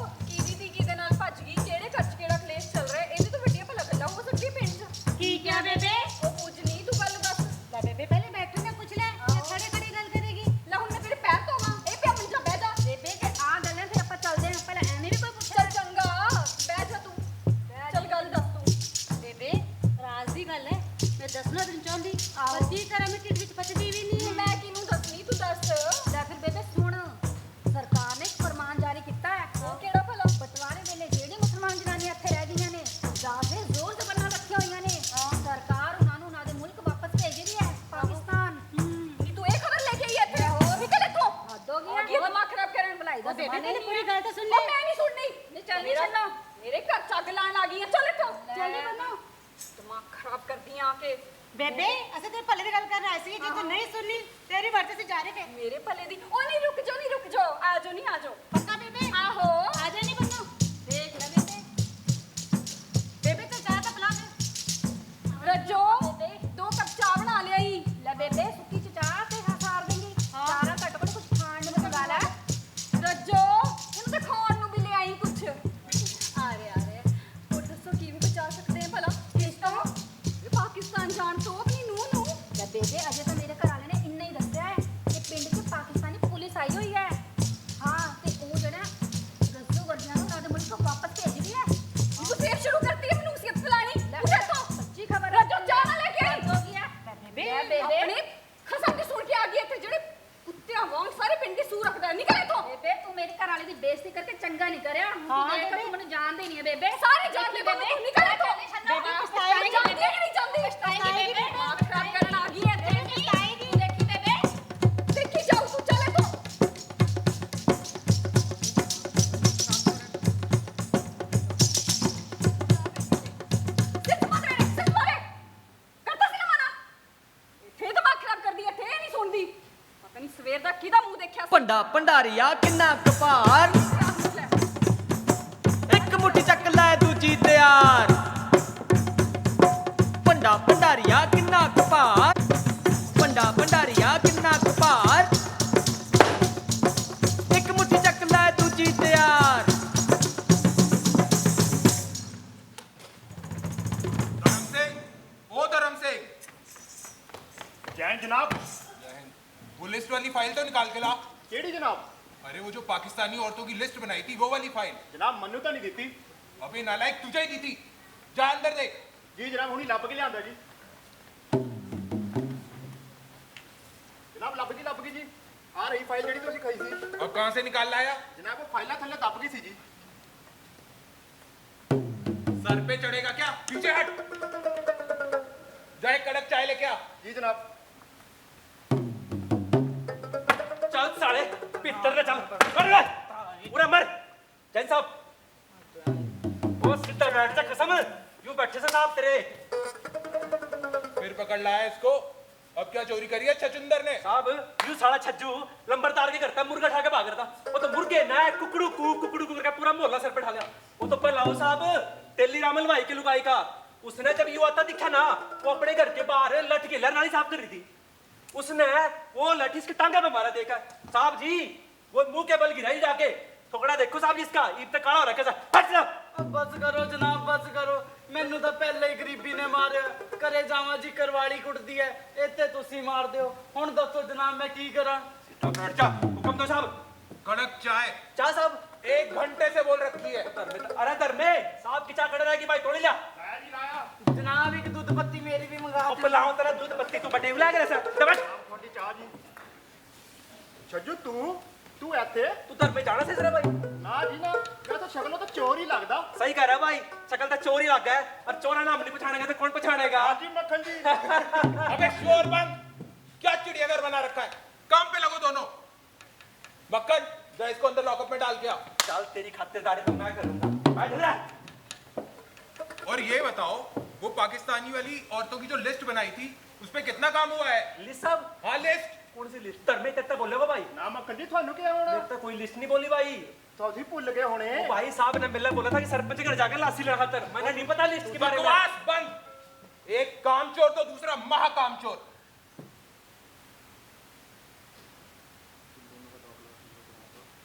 ਕਿਹਦੀ ਦੀ ਕਿਹਦੇ ਨਾਲ ਭੱਜ ਗਈ, ਕਿਹੜੇ ਘਰ 'ਚ ਕਿਹੜਾ ਕਲੇਸ਼ ਚੱਲ ਰਿਹਾ, ਇਹਦੇ ਤੋਂ ਵੱਡੀਆਂ ਭਲਾ ਗੱਲਾਂ ਹੋ ਸਕਦੀਆਂ ਪਿੰਡ 'ਚ। ਕੀ ਕਿਹਾ ਬੇਬੇ? ਉਹ ਪੂਜਨੀ, ਤੂੰ ਗੱਲ ਦੱਸ। ਲੈ ਬੇਬੇ ਪਹਿਲੇ ਬੈਠੋ ਨਾ ਪੁੱਛ ਲੈ, ਤੇ ਖੜੇ ਖੜੇ ਗੱਲ ਕਰੇਗੀ। ਲੈ ਹੁਣ ਮੈਂ ਤੇਰੇ ਪੈਰ ਧੋਵਾਂ, ਇਹ ਪਿਆ ਮੰਜਾ, ਬਹਿ ਜਾ। ਬੇਬੇ ਜੇ ਆ ਗੱਲਾਂ ਫਿਰ ਆਪਾਂ ਚੱਲਦੇ ਹਾਂ, ਪਹਿਲਾਂ ਐਵੇਂ ਵੀ ਕੋਈ ਪੁੱਛੇ। ਚੱਲ ਚੰਗਾ, ਬਹਿ ਜਾ ਤੂੰ। ਚੱਲ ਗੱਲ ਦੱਸ ਤੂੰ। ਬੇਬੇ ਰਾਜ਼ ਦੀ ਗੱਲ ਹੈ, ਮੈਂ ਦੱਸਣਾ ਨਹੀਂ ਚਾਹੁੰਦੀ, ਪਰ ਕੀ ਕਰਾਂ ਮੈਂ ਢਿੱਡ ਵਿੱਚ ਪਚਦੀ ਵੀ ਨਹੀਂ। ਮੈਂ ਕਿਹਨੂੰ ਦੱਸਣੀ, ਤੂੰ ਦੱਸ। ਲੈ ਫਿਰ ਬੇਬੇ ਸੁਣ, ਸਰਕਾਰ ਨੇ ਇੱਕ ਫਰਮਾਨ ਜਾਰੀ ਕੀਤਾ ਹੈ। ਉਹ ਕਿਹੜਾ ਭਲਾ? ਬਟਵਾਰੇ ਵੇਲੇ ਜਿਹੜੀ ਮੁਸਲਮਾਨ ਜਨਾਨੀਆਂ ਇੱਥੇ ਰਹਿ ਗਈਆਂ ਨੇ, ਜਾਦੇ ਜ਼ੋਰ ਜ਼ਬਰਦਸਤੀ ਰੱਖੀਆਂ ਹੋਈਆਂ ਨੇ, ਸਰਕਾਰ ਉਹਨਾਂ ਨੂੰ ਉਹਨਾਂ ਦੇ ਮੁਲਕ ਵਾਪਸ ਭੇਜ ਰਹੀ ਹੈ, ਪਾਕਿਸਤਾਨ। ਨੀ ਤੂੰ ਇਹ ਖਬਰ ਲੈ ਕੇ ਆਈ ਇੱਥੇ? ਨਿਕਲ ਇੱਥੋਂ। ਹੱਦ ਹੋ ਗਈ ਹੈ। ਇਹ ਦਿਮਾਗ ਖਰਾਬ ਕਰਨ ਬੁਲਾਈ ਦਾ ਬੇਬੇ, ਜ਼ਮਾਨਾ ਪਹਿਲੇ ਨਹੀਂ ਪੂਰੀ ਹੈ। ਗੱਲ ਤਾਂ ਸੁਣ ਉਹ ਲੈ। ਮੈਂ ਨਹੀਂ ਸੁਣਨੀ। ਨਹੀਂ ਚੱਲ ਨਹੀਂ ਮੇਰਾ- ਚੱਲਣਾ। ਮੇਰੇ ਘਰ ਚ ਅੱਗ ਲਾਉਣ ਆ ਗਈ ਹੈ, ਚੱਲ ਇੱਥੋਂ। ਚੱਲ ਨਹੀਂ ਬੰਨੋ। ਦਿਮਾਗ ਖਰਾਬ ਕਰਦੀ ਆ ਕੇ। ਬੇਬੇ ਅਸੀਂ ਤੇ ਭਲੇ ਦੀ ਗੱਲ ਕਰ ਰਹੇ ਸੀ, ਜੇ ਤੂੰ ਨਹੀਂ ਸੁਣਨੀ ਤੇਰੀ ਵਰਤੇ ਸੇ ਜਾ ਰਹੇ थे। ਮੇਰੇ ਭਲੇ ਦੀ। ਉਹ ਨਹੀਂ, ਰੁਕ ਜਾਓ, ਨਹੀਂ ਰੁਕ ਜਾਓ, ਆ ਜਾਓ, ਨਹੀਂ ਆ ਜਾਓ। ਪੱਕਾ ਬੇਬੇ? ਆਹੋ। ਆ ਜਾ ਨਹੀਂ ਬੰਨੋ। ਦੇਖ ਲੈ ਬੇਬੇ, ਬੇਬੇ ਤੇ ਚਾਹ ਤਾਂ ਪਿਲਾ ਦੇ। ਰੱਜੋ, 2 ਕੱਪ ਚਾਹ ਬਣਾ ਲਿਆਈ। ਲੈ ਬੇਬੇ ਸੁੱਕੀ ਚ ਚਾਹ ਤੇ ਹਸਾਰ ਦੇਂਗੀ। ਚਾਰਾ ਘੱਟ ਘੱਟ ਕੁਝ ਖਾਣ ਨੂੰ ਮੰਗਾ ਲੈ। ਰੱਜੋ, ਇਹਨੂੰ ਤੇ ਖਾਣ ਨੂੰ ਵੀ ਲਿਆਈ ਕੁਛ। ਆ ਰਿਹਾ। ਹੋਰ ਦੱਸੋ ਕਿਵੇਂ ਬਚਾ ਸਕਦੇ ਆ ਭਲਾ ਇਸ ਤੋਂ? ਇਹ ਪਾਕਿਸਤਾਨ ਜਾਣ ਤੋਂ ਆਪਣੀ ਨੂੰਹ ਨੂੰ। ਲੈ ਬੇਬੇ ਅਜੇ ਤਾਂ ਮੇਰੇ ਘਰ ਵਾਲੇ ਨੇ ਇੰਨਾ ਹੀ ਦੱਸਿਆ ਹੈ ਕਿ ਪਿੰਡ 'ਚ ਪਾਕਿਸਤਾਨੀ ਪੁਲਿਸ ਆਈ ਹੋਈ ਹੈ। ਹਾਂ ਤੇ ਉਹ ਬੇਬੇ ਸਾਰੀ ਜਾਨ ਦੇ ਬੇਬੇ ਤੂੰ ਨਿਕਲ ਇੱਥੋਂ। ਬੇਬੇ ਪਛਤਾਏਗੀ ਜਾਂਦੀ ਬੇਬੇ। ਨਹੀਂ ਜਾਂਦੀ ਪਛਤਾਏਗੀ ਬੇਬੇ ਬੇਬੇ। ਦਿਮਾਗ ਖਰਾਬ ਕਰਨ ਆ ਗਈ ਹੈ ਇੱਥੇ। ਪਛਤਾਏਗੀ ਦੇਖੀ ਬੇਬੇ ਦੇਖੀ ਜਾਓ ਤੂੰ ਚੱਲ ਇੱਥੋਂ। ਸਿੱਧ ਮਾਰੇ ਸਿੱਧ ਮਾਰੇ ਕਰਤਾ ਸੀ ਨਾ ਮਨਾ। ਇੱਥੇ ਦਿਮਾਗ ਖਰਾਬ ਕਰਦੀ ਹੈ, ਇੱਥੇ ਨਹੀਂ ਸੁਣਦੀ। ਪਤਾ ਨਹੀਂ ਸਵੇਰ ਦਾ ਕਿਹਦਾ ਮੂੰਹ ਦੇਖਿਆ ਸੀ। ਭੰਡਾ ਭੰਡਾਰੀਆ ਕਿੰਨਾ ਕਪਾਰ ਇੱਕ ਮੁੱਠੀ ਚੱਕ ਲੈ ਦੂਜੀ ਤਿਆਰ ਭੰਡਾ ਭੰਡਾਰੀਆ ਕਿੰਨਾ ਕਪਾਰ ਭੰਡਾ ਭੰਡਾਰੀਆ ਕਿੰਨਾ ਕਪਾਰ ਇੱਕ ਮੁੱਠੀ ਚੱਕ ਲੈ ਦੂਜੀ ਤਿਆਰ धर्म सिंह, ओ धर्म सिंह। जैन जनाब। वो लिस्ट वाली फाइल तो निकाल के ला। केड़ी जनाब? अरे वो जो पाकिस्तानी औरतों की लिस्ट बनाई थी वो वाली फाइल। जनाब मन्नू तो नहीं दी थी। अबे नालायक तुझे ही दी थी। जा अंदर देख। जी जनाब हुनी लभ के लियांदा जी। जनाब लभ गई जी। आ रही फाइल जेड़ी तुसीं खाई सी। अब कहां से निकाल लाया? जनाब वो फाइलां थल्ले दब गई सी जी। सर पे चढ़ेगा क्या? पीछे हट। जा एक कड़क चाय लेके आ। जी जनाब। चल साले पित्तर ने चल कर ले पूरा मर जैन साहब वो सीधा बैठ जा कसम यूं बैठे से साहब तेरे फिर पकड़ लाया इसको। अब क्या चोरी करी है छचुंदर ने? साहब यूं साला छज्जू लंबरदार के करता मुर्गा उठा के भाग रहा था वो तो मुर्गे ना है कुकड़ू करके पूरा मोहल्ला सर पे ढा लिया वो तो पलाओ साहब तेली राम हलवाई की लुगाई का उसने जब यूं आता दिखा ना वो अपने घर के बाहर लट के नाली साफ कर रही थी उसने वो लठी इसके टांगे पे मारा देखा साहब जी वो मुंह के बल गिराई जाके थोड़ा देखो साहब जी इसका ईद तक काला हो रखा हट जा बस करो जनाब बस करो मैनू तो पहले ही गरीबी ने मारिया करे जावा जी करवाड़ी कुटदी है इत्ते तुसी मार दियो हुण दसो जनाब मैं की करा बैठ जा हुक्म दो साहब कड़क चाय। चाह साहब 1 घंटे से बोल रखी है। अरे धर्मे साहब की चाह कड़ रहा है कि भाई थोड़ी लिया जनाब एक दूध पत्ती मेरी भी मंगा अब लाओ तेरा दूध पत्ती तू बटे उला के रसा बैठ थोड़ी चाह जी। छज्जू तू ऐथे तू धर्मे जाना से जरा भाई ना जी ना मैं तो शक्लों तो चोर ही लगदा। सही कह रहा है भाई शक्ल तो चोर ही लग गया है और चोरा नाम नहीं पहचानेगा तो कौन पहचानेगा हाँ जी मक्खन जी। अबे शोर बंद। क्या चिड़ियाघर बना रखा है? काम पे लगो दोनों। मक्खन जा इसको अंदर लॉकअप में डाल के आ। चल तेरी खातिरदारी तो मैं करूंगा बैठ जा और ये बताओ वो पाकिस्तानी वाली औरतों की जो लिस्ट बनाई थी उस पे कितना काम हुआ है? लिस्ट साहब हाँ लिस्ट। कौन सी लिस्ट धर्मे तेरे बोले वो भाई ना मक्खन जी थानू क्या होना? मेरे तो कोई लिस्ट नहीं बोली भाई तुसी भूल गए होने। वो भाई साहब ने मिलने बोला था कि सरपंच घर जाकर लासी लड़ा कर मैंने नहीं पता लिस्ट के बारे में बकवास बंद। एक कामचोर तो दूसरा महाकामचोर।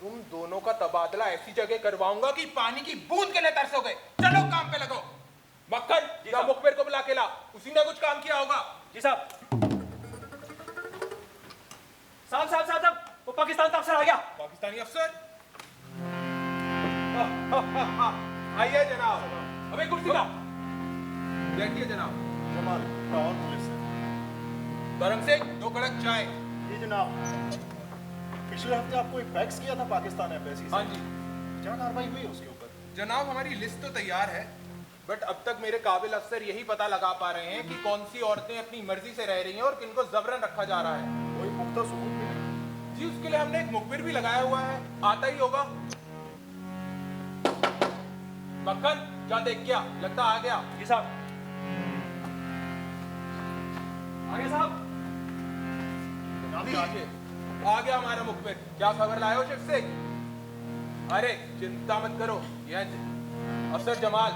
तुम दोनों का तबादला ऐसी जगह करवाऊंगा कि पानी की बूंद के लिए तरसोगे। चलो काम पे लगो। मक्खन जा मुखबिर को बुला के ला उसी ने कुछ काम किया होगा। जी साहब साहब वो पाकिस्तान का अफसर आ गया पाकिस्तानी अफसर। आइए जनाब। अबे कुर्सी ला। बैठिए जनाब। जमाल लाहौर पुलिस से। धर्म सिंह 2 कड़क चाय। जी जनाब। पिछले हफ्ते आपको एक फैक्स किया था पाकिस्तान एम्बेसी से। हाँ जी। क्या कार्रवाई हुई उसके ऊपर? जनाब हमारी लिस्ट तो तैयार है बट अब तक मेरे काबिल अफसर यही पता लगा पा रहे हैं कि कौन सी औरतें अपनी मर्जी से रह रही हैं और किनको जबरन रखा जा रहा है। कोई पुख्ता सबूत नहीं? जी उसके लिए हमने एक मुखबिर भी लगाया हुआ है आता ही होगा। मक्खन क्या देख गया? लगता आ गया। जी साहब आगे साहब आ गया हमारा मुखबिर। क्या खबर लाए हो शिव से? अरे चिंता मत करो यह अफसर जमाल।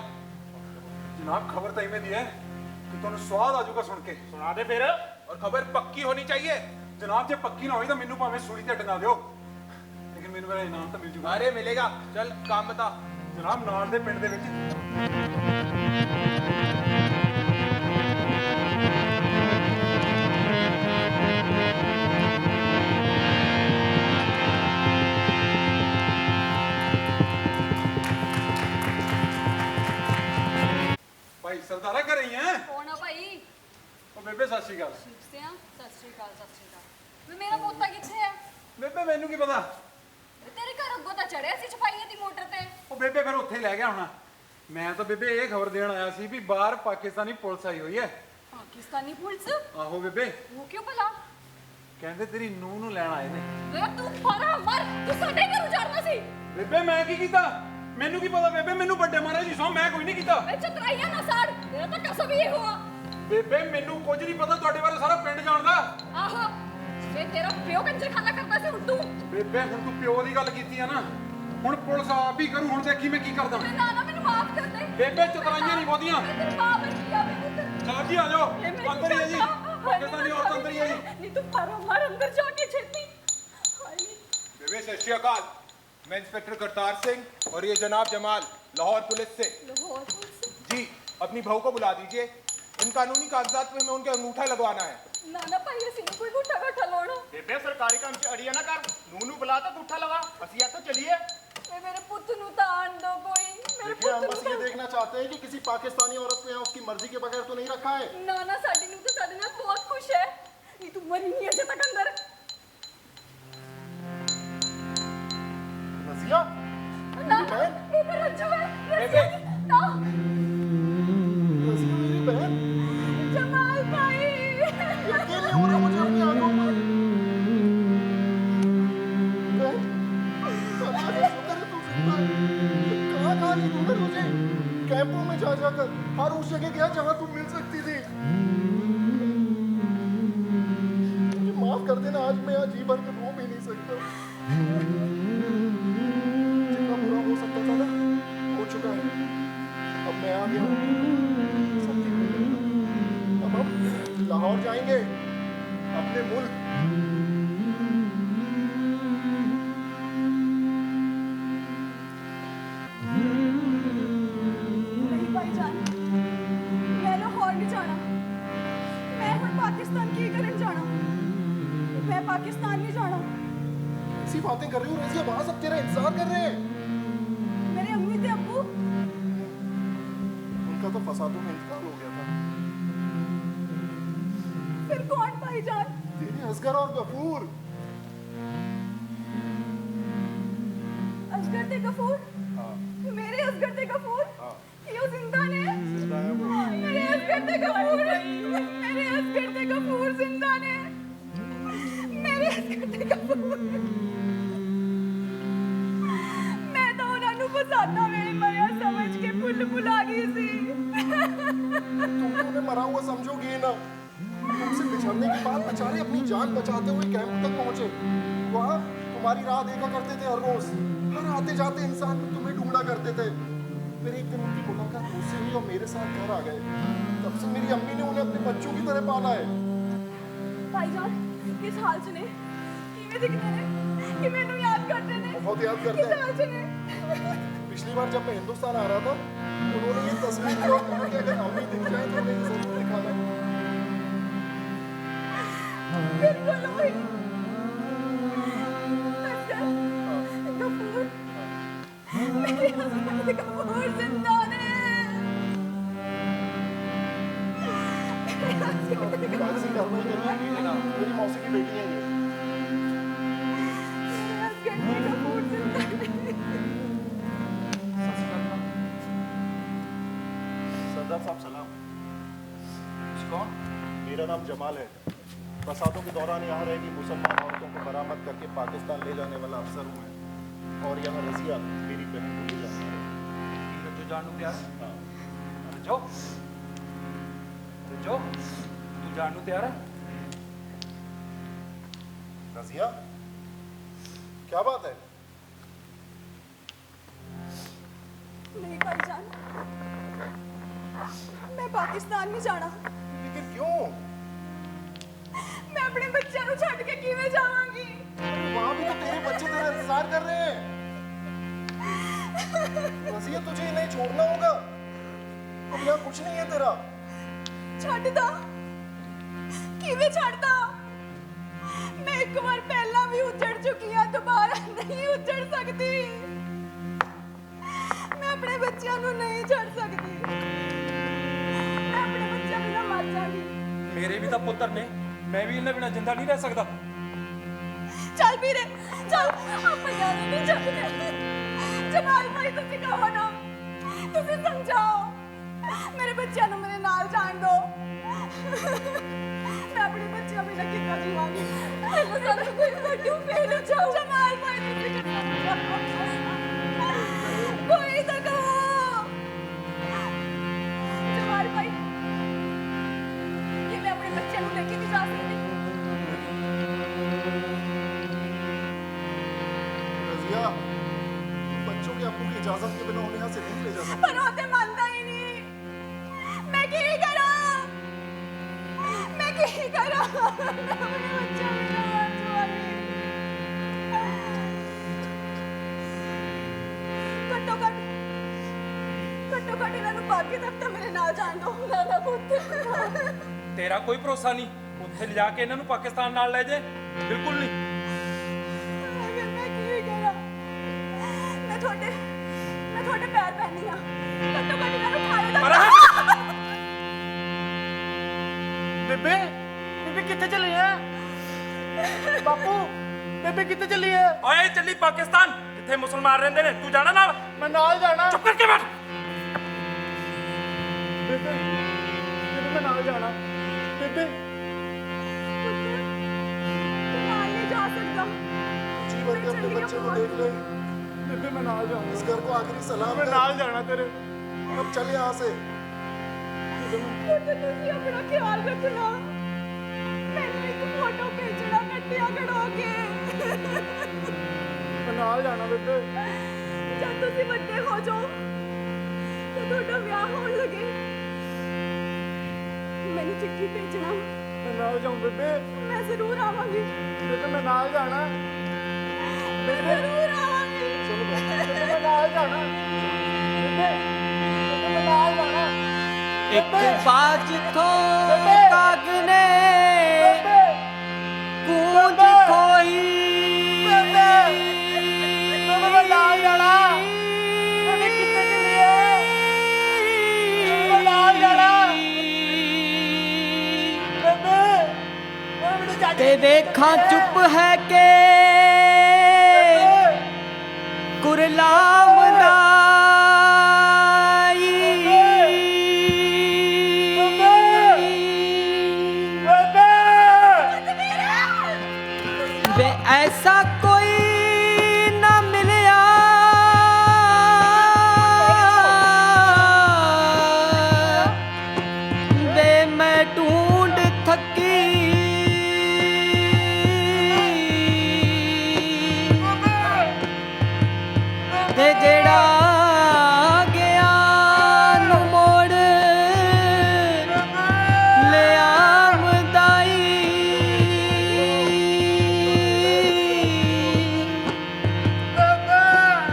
जनाब खबर तो इमें दी है कि तुम स्वाद आजूगा सुन के सुना दे फिर और खबर पक्की होनी चाहिए। जनाब जे पक्की ना हुई तो मैनू भावें सूली ते टंगा दियो लेकिन मैनू मेरा इनाम तो मिल जूगा। अरे मिलेगा। चल काम बता। जनाब नाल दे पिंड दे विच भाई सरदारा कर रही हैं? कौन है भाई? ओ बेबे सत श्री अकाल। ठीक से हैं? सत श्री अकाल सत श्री अकाल। वे मेरा पोता किथे है? बेबे मैनू की पता? तेरे घर अगों ਤਾਂ ਚੜਿਆ ਸੀ ਛਪਾਈਆਂ ਦੀ ਮੋਟਰ ਤੇ। ओ बेबे फिर उत्थे ही लै गया होना। ਮੈਂ ਤਾਂ ਬੇਬੇ ਇਹ ਖਬਰ ਦੇਣ ਆਇਆ ਸੀ ਵੀ ਬਾਹਰ ਪਾਕਿਸਤਾਨੀ ਪੁਲਿਸ ਆਈ ਹੋਈ ਹੈ। पाकिस्तानी पुलिस ਆਹੋ ਬੇਬੇ, वो क्यों भला ਕਹਿੰਦੇ ਤੇਰੀ ਨੂੰਹ ਨੂੰ ਲੈਣ ਆਏ ਨੇ। वे तू फरा मर तू साडे घर उजाड़ना सी ਬੇਬੇ ਮੈਂ ਕੀ ਕੀਤਾ? ਮੈਨੂੰ ਕੀ ਪਤਾ ਬੇਬੇ, ਮੈਨੂੰ ਵੱਡੇ ਮਹਾਰਾਜ ਦੀ ਸਹੁੰ, ਮੈਂ ਕੋਈ ਨਹੀਂ ਕੀਤਾ। ए चतराइया ना साड़ तेरा तो कसम ही हुआ ਬੇਬੇ ਮੈਨੂੰ ਕੁਝ ਨਹੀਂ ਪਤਾ, ਤੁਹਾਡੇ ਬਾਰੇ ਸਾਰਾ ਪਿੰਡ ਜਾਣਦਾ। आहो वे तेरा प्यो कंजर खाना करता सी उल्टू ਬੇਬੇ ਹੁਣ ਤੂੰ ਪਿਓ ਦੀ ਗੱਲ ਕੀਤੀ ਆ ਨਾ, ਹੁਣ ਪੁਲਿਸ ਆਪ ਹੀ ਕਰੂ। ਹੁਣ ਦੇਖੀ ਮੈਂ ਕੀ ਕਰਦਾ। ना ना मैंने माफ कर दे ਬੇਬੇ ਚਤਰਾਈਆਂ ਨਹੀਂ ਬਹੁਤੀਆਂ। तेरी मां ने किया मैंने ਚਲੋ ਜੀ ਆ ਜਾਓ, ਅੰਦਰ ਹੀ ਹੈ ਜੀ, ਪਾਕਿस्तानी औरत अंदर ही है जी। नहीं तू फरा मर अंदर जाके छेती हाय बेबे सत श्री अकाल, मैं इंस्पेक्टर करतार सिंह और ये जनाब जमाल लाहौर पुलिस से। लाहौर पुलिस जी अपनी बहू को बुला दीजिए, इन कानूनी कागजात पे मैं उनके अंगूठा लगवाना है। ना ना भाई ऐसी कोई गुठा गठा लोड़ा बेबे सरकारी काम से अड़िया ना कर, नूनू बुला तो अंगूठा लगा, असिया तो चलिए। ए मेरे पुੱਤ ਨੂੰ ਤਾਂ आन दो कोई मेरे देखिए हम पुੱਤ बस ये देखना चाहते हैं कि किसी पाकिस्तानी औरत को यहाँ उसकी मर्जी के बगैर तो नहीं रखा है। ना ना साडी ਨੂੰ ਤਾਂ ਸਾਡੇ ਨਾਲ ਬਹੁਤ ਖੁਸ਼ ਹੈ ਨਹੀਂ ਤੂੰ ਮਰੀ ਨਹੀਂ ਅਜੇ ਤੱਕ ਅੰਦਰ रजिया ना मेरी बहन, ये मेरा रज्जू है बेबे। ना रजिया मेरी बहन, जमाल भाई यकीन नहीं हो रहा मुझे अपनी आंखों पर। बहन, अल्लाह का शुक्र है तू जिंदा है। कहाँ नहीं ढूंढा तुझे, कैंपों में जा जाकर हर उस जगह गया जहाँ तू मिल सकती थी। मुझे माफ कर देना, आज मैं यहाँ जी भर कर रो भी नहीं सकता। जितना बुरा हो सकता था ना हो चुका है, अब मैं आ गया हूँ, सब ठीक हो जाएगा। अब हम लाहौर जाएंगे, अपने मुल्क। नहीं भाईजान मैं लाहौर नहीं जाना मैं ਹੁਣ पाकिस्तान की ਕਰਨ जाना मैं पाकिस्तान नहीं जाना ऐसी बातें कर रही हूँ रजिया, वहाँ सब तेरा इंतजार कर रहे हैं। मेरे अम्मी थे अब्बू उनका तो फसादों में इंतकाल हो गया था। फिर कौन भाईजान तेरे असगर और गफूर। असगर ते गफूर हाँ मेरे असगर ते गफूर हाँ ये जिंदा ने जिंदा है वो। मेरे असगर ते गफूर मेरे असगर ते गफूर जिंदा ने मेरे असगर ते गफूर मैं तो ਉਹਨਾਂ ਨੂੰ ਫਸਾਨਾ ਵੇਲੇ ਮਰਿਆ ਸਮਝ ਕੇ ਭੁੱਲ ਭੁਲਾ गई सी तुम तो उन्हें मरा हुआ समझोगे ही ना। तुमसे बिछड़ने के बाद बेचारे अपनी जान बचाते हुए कैंप तक पहुंचे। वहाँ तुम्हारी राह देखा करते थे हर रोज, हर आते जाते इंसान तुम्हें ढूंढा करते थे। फिर एक दिन उनकी मुलाकात मुझसे हुई और मेरे साथ घर आ गए। तब से मेरी अम्मी ने उन्हें अपने बच्चों की तरह पाला है। भाईजान किस हाल च ने किवें दिखदे ने कि मैनू याद करते ने बहुत याद करते किस हैं। हाल च ने पिछली बार जब मैं हिंदुस्तान आ रहा था उन्होंने ये तस्वीर ली और कहा कि अगर अम्मी दिख जाए तो हमें जरूर दिखाना। बिल्कुल वही असगर गफूर मेरे हस्बैंड गफूर जिंदा ने ऐसी कार्रवाई करनी है, मेरी मौसी की बेटी है ये। मेरे हस्बैंड गफूर जिंदा ने सरदार साहब सलाम। कौन? मेरा नाम जमाल है। फसादों के दौरान यहाँ रहेगी मुसलमान औरतों को बरामद करके पाकिस्तान ले जाने वाला अफसर हूँ मैं। और यहाँ रजिया मेरी बहन को ले जाना है। जो जानू तैयार? हाँ रजो रजो तू जानू तैयार है? रजिया क्या बात है? नहीं भाईजान मैं पाकिस्तान नहीं जाना लेकिन क्यों? मैं अपने बच्चों को छड़ के किवें जावांगी वहाँ भी तो तेरे बच्चे तेरा इंतजार कर रहे हैं। रजिया तुझे इन्हें छोड़ना होगा, अब यहाँ कुछ नहीं है तेरा। छड्डदा किवें छड्डदा मैं एक बार पहला भी उजड़ चुकी हां दोबारा नहीं उजड़ सकती मैं अपने बच्चों को नहीं छड़ सकती मैं अपने बच्चों बिना मर जाऊंगी मेरे भी तो पुत्र ने, मैं भी इन्हें बिना जिंदा नहीं रह सकता। चल वीरे चल अपन यार नहीं जाते जमाल भाई तुसी कहो ना ਤੁਸੀਂ ਸਮਝਾਓ ਮੇਰੇ ਬੱਚਿਆਂ ਨੂੰ ਮੇਰੇ ਨਾਲ ਜਾਣ ਦਿਓ। ਮੈਂ ਆਪਣੇ ਬੱਚਿਆਂ ਬਿਨਾਂ ਕਿੱਦਾਂ ਜੀਵਾਂਗੀ? ਮੈਨੂੰ ਸਾਨੂੰ ਕੋਈ ਕੱਢੂ ਫੇਰ ਜਾਓ। ਜਮਾਲ ਭਾਈ ਤੁਸੀਂ ਕਿੱਦਾਂ ਕੋਈ ਤਾਂ ਕਹੋ। ਜਮਾਲ ਭਾਈ ਕਿ ਮੈਂ ਆਪਣੇ ਬੱਚਿਆਂ ਨੂੰ ਲੈ ਕੇ ਨਹੀਂ ਜਾ ਸਕਦੀ। रजिया, बच्चों के अब्बू की इजाजत के बिना उन्हें यहाँ से नहीं ले जा सकते। पर वो तो मानता ही नहीं। मैं की करा? मैं की करा? मैं अपने बच्चों में ना मार जाऊंगी। घट्टो घट इन्हों बाकी तक तो मेरे नाल जान दो। ना पुत्त ਤੇਰਾ ਕੋਈ ਭਰੋਸਾ ਨਹੀਂ ਉੱਥੇ ਲਿਜਾ ਕੇ ਇਹਨਾਂ ਨੂੰ ਪਾਕਿਸਤਾਨ ਨਾਲ ਲੈ ਜੇ ਬਿਲਕੁਲ ਨਹੀਂ। अगर मैं की करा? मैं थोड़े पैर पैनी हाँ। घट्टो घट इन्हों खाने का ਬੇਬੇ ਬੇਬੇ ਕਿੱਥੇ ਚੱਲੀ ਹੈ? ਬਾਪੂ ਬੇਬੇ ਕਿੱਥੇ ਚੱਲੀ ਹੈ? ਓਏ ਚੱਲੀ ਪਾਕਿਸਤਾਨ ਜਿੱਥੇ ਮੁਸਲਮਾਨ ਰਹਿੰਦੇ ਨੇ। ਤੂੰ ਜਾਣਾ ਨਾਲ? ਮੈਂ ਨਾਲ ਜਾਣਾ। ਚੁੱਪ ਕਰਕੇ ਬੈਠ। ਬੇਬੇ ਬੇਬੇ ਮੈਂ ਨਾਲ ਜਾਣਾ। ਬੇਬੇ तू नाल नहीं जा सकता। जी भर के अपने बच्चे को देख ले। ਬੇਬੇ ਮੈਂ ਨਾਲ ਜਾਊਂਗਾ। इस घर को आखिरी सलाम ਮੈਂ कर। ਨਾਲ ਜਾਣਾ ਤੇਰੇ। अब चल यहाँ से। ਤੁਸੀਂ ਆਪਣਾ ਖਿਆਲ ਰੱਖਣਾ। ਮੈਨੂੰ ਇੱਕ ਫੋਟੋ ਭੇਜਣਾ ਕੱਟਿਆ ਕਢਾ ਕੇ। ਮੈਂ ਨਾਲ ਜਾਣਾ ਬੇਬੇ। ਜਦ ਤੁਸੀਂ ਵੱਡੇ ਹੋ ਜਾਓ ਤੇ ਤੁਹਾਡਾ ਵਿਆਹ ਹੋਣ ਲੱਗੇ ਮੈਨੂੰ ਚਿੱਠੀ ਭੇਜਣਾ। ਮੈਂ ਨਾਲ ਜਾਊਂ ਬੇਬੇ। ਮੈਂ ਜ਼ਰੂਰ ਆਵਾਂਗੀ। ਬੇਬੇ ਮੈਂ ਨਾਲ ਜਾਣਾ। ਮੈਂ ਜ਼ਰੂਰ ਆਵਾਂਗੀ। ਬੇਬੇ ਮੈਂ ਨਾਲ ਜਾਣਾ। ਬੇਬੇ ਬੇਬੇ ਮੈਂ ਨਾਲ ਜਾਣਾ। ਇੱਕ ਬਾਜ ਥੋਂ ਕਾਗ ਨੇ ਗੂੰਜ ਖੋਈ। ਮੈਂ ਨਾਲ ਜਾਣਾ। ਬੇਬੇ ਕਿੱਥੇ ਚੱਲੀ ਹੈ? ਮੈਂ ਨਾਲ ਜਾਣਾ। ਬੇਬੇ ਮੈਨੂੰ ਜਾ ਤੇ ਦੇਖਾਂ ਚੁੱਪ ਹੈ ਕਿ ਗੁਰਲਾਮ ਦਾ वे ऐसा कोई ना मिलया वे मैं ढूंढ थकी ते जेड़ा गया नु मोड़ ले आमदाई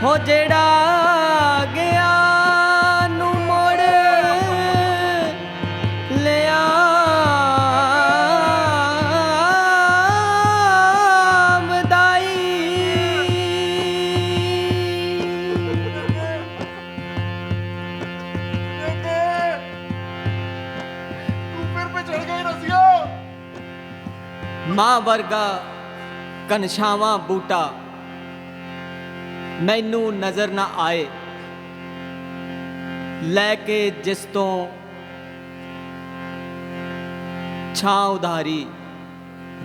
हो जेड़ा गया नु मोड़ ले ਮਾਂ ਵਰਗਾ ਕਨਸ਼ਾਵਾਂ ਬੂਟਾ ਮੈਨੂੰ ਨਜ਼ਰ ਨਾ ਆਏ ਲੈ ਕੇ ਜਿਸ ਤੋਂ ਛਾਂ ਉਧਾਰੀ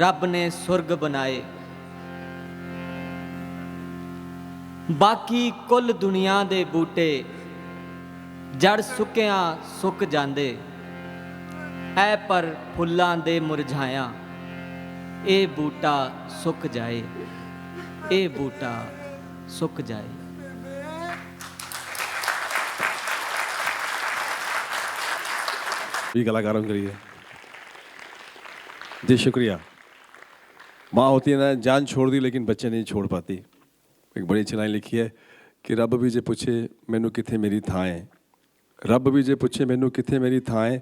ਰੱਬ ਨੇ ਸੁਰਗ ਬਣਾਏ ਬਾਕੀ ਕੁੱਲ ਦੁਨੀਆ ਦੇ ਬੂਟੇ ਜੜ ਸੁੱਕਿਆਂ ਸੁੱਕ ਜਾਂਦੇ ਐ ਪਰ ਫੁੱਲਾਂ ਦੇ ਮੁਰਝਾਇਆ ਇਹ ਬੂਟਾ ਸੁੱਕ ਜਾਏ ਇਹ ਬੂਟਾ ਸੁੱਕ ਜਾਏ भी कलाकारों के लिए जी शुक्रिया। माँ होती है ना जान छोड़ दी लेकिन बच्चे नहीं छोड़ पाती। एक बड़ी अच्छी लाइन लिखी है कि रब भी जे पूछे मैनू किथे मेरी थां है रब भी जे पूछे मैनू किथे मेरी थां है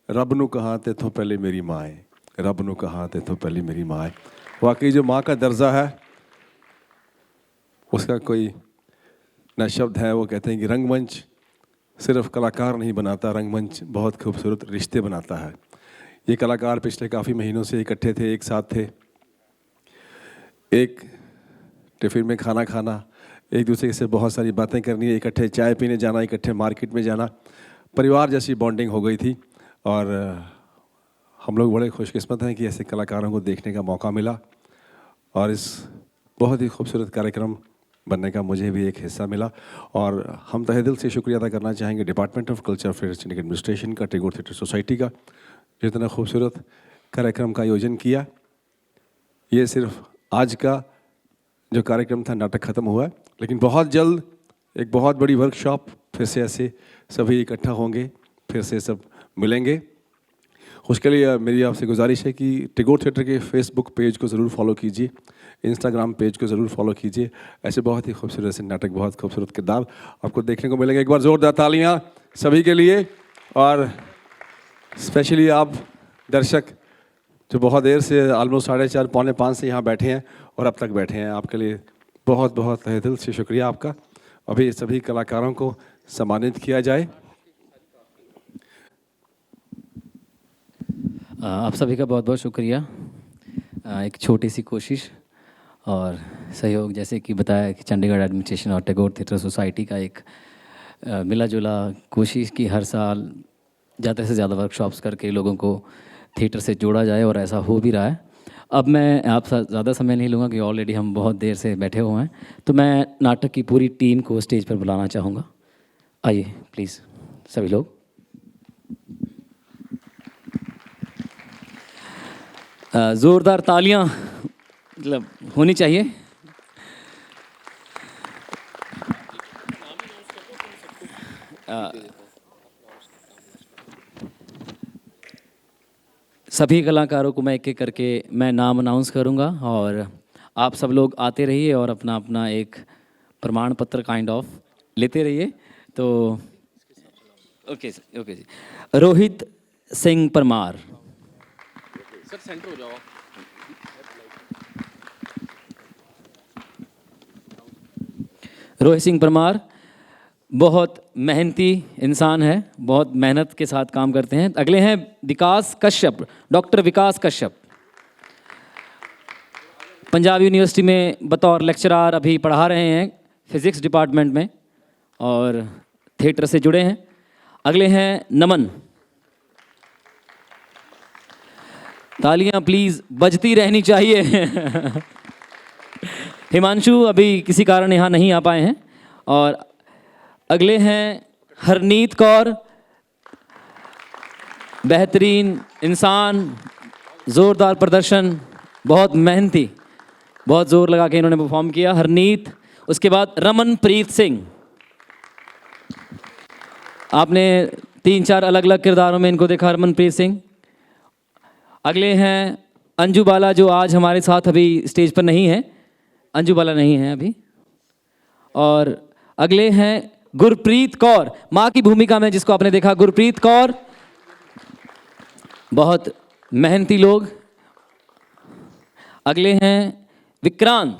रब नू कहा तेथों पहले मेरी माँ है रब नू कहा तेथों पहले मेरी माँ है। वाकई जो माँ का दर्जा है उसका कोई न शब्द है। वो कहते हैं कि रंगमंच सिर्फ कलाकार नहीं बनाता रंगमंच बहुत खूबसूरत रिश्ते बनाता है। ये कलाकार पिछले काफ़ी महीनों से इकट्ठे थे एक साथ थे एक टिफ़िन में खाना खाना एक दूसरे से बहुत सारी बातें करनी, इकट्ठे चाय पीने जाना, इकट्ठे मार्केट में जाना, परिवार जैसी बॉन्डिंग हो गई थी। और हम लोग बड़े खुशकिस्मत हैं कि ऐसे कलाकारों को देखने का मौका मिला और इस बहुत ही खूबसूरत कार्यक्रम बनने का मुझे भी एक हिस्सा मिला। और हम तहे दिल से शुक्रिया अदा करना चाहेंगे department of culture affairs syndicate administration का, टैगोर थिएटर सोसाइटी का, जो इतना खूबसूरत कार्यक्रम का आयोजन किया। ये सिर्फ आज का जो कार्यक्रम था, नाटक ख़त्म हुआ है, लेकिन बहुत जल्द एक बहुत बड़ी वर्कशॉप फिर से ऐसे सभी इकट्ठा होंगे, फिर से सब मिलेंगे। उसके लिए मेरी आपसे गुजारिश है कि टैगोर थिएटर के फेसबुक पेज को ज़रूर फॉलो कीजिए, इंस्टाग्राम पेज को ज़रूर फॉलो कीजिए। ऐसे बहुत ही खूबसूरत से नाटक, बहुत खूबसूरत किरदार आपको देखने को मिलेंगे। एक बार ज़ोरदार तालियां सभी के लिए, और स्पेशली आप दर्शक जो बहुत देर से ऑलमोस्ट 4:30 पौने 5 से यहाँ बैठे हैं और अब तक बैठे हैं, आपके लिए बहुत बहुत तहे दिल से शुक्रिया आपका। अभी सभी कलाकारों को सम्मानित किया जाए। आप सभी का बहुत बहुत शुक्रिया। एक छोटी सी कोशिश और सहयोग, जैसे कि बताया कि चंडीगढ़ एडमिनिस्ट्रेशन और टैगोर थिएटर सोसाइटी का एक मिला जुला कोशिश की हर साल ज़्यादा से ज़्यादा वर्कशॉप्स करके लोगों को थिएटर से जोड़ा जाए, और ऐसा हो भी रहा है। अब मैं आप ज़्यादा समय नहीं लूँगा कि ऑलरेडी हम बहुत देर से बैठे हुए हैं, तो मैं नाटक की पूरी टीम को स्टेज पर बुलाना चाहूँगा। आइए प्लीज़ सभी लोग। ज़ोरदार तालियां मतलब होनी चाहिए। सभी कलाकारों को मैं एक एक करके मैं नाम अनाउंस करूंगा और आप सब लोग आते रहिए और अपना अपना एक प्रमाण पत्र काइंड ऑफ लेते रहिए। तो ओके जी। रोहित सिंह परमार। सर सेंटर हो जाओ। रोहित सिंह परमार बहुत मेहनती इंसान है, बहुत मेहनत के साथ काम करते हैं। अगले हैं विकास कश्यप, डॉक्टर विकास कश्यप। पंजाब यूनिवर्सिटी में बतौर लेक्चरर अभी पढ़ा रहे हैं फिजिक्स डिपार्टमेंट में और थिएटर से जुड़े हैं। अगले हैं नमन। तालियां प्लीज बजती रहनी चाहिए। हिमांशु अभी किसी कारण यहाँ नहीं आ पाए हैं। और अगले हैं हरनीत कौर, बेहतरीन इंसान, ज़ोरदार प्रदर्शन, बहुत मेहनती, बहुत ज़ोर लगा के इन्होंने परफॉर्म किया। हरनीत। उसके बाद रमनप्रीत सिंह। आपने 3-4 अलग अलग किरदारों में इनको देखा, रमनप्रीत सिंह। अगले हैं अंजू बाला, जो आज हमारे साथ अभी स्टेज पर नहीं है, अंजू बाला नहीं है अभी। और अगले हैं गुरप्रीत कौर, माँ की भूमिका में जिसको आपने देखा, गुरप्रीत कौर। बहुत मेहनती लोग। अगले हैं विक्रांत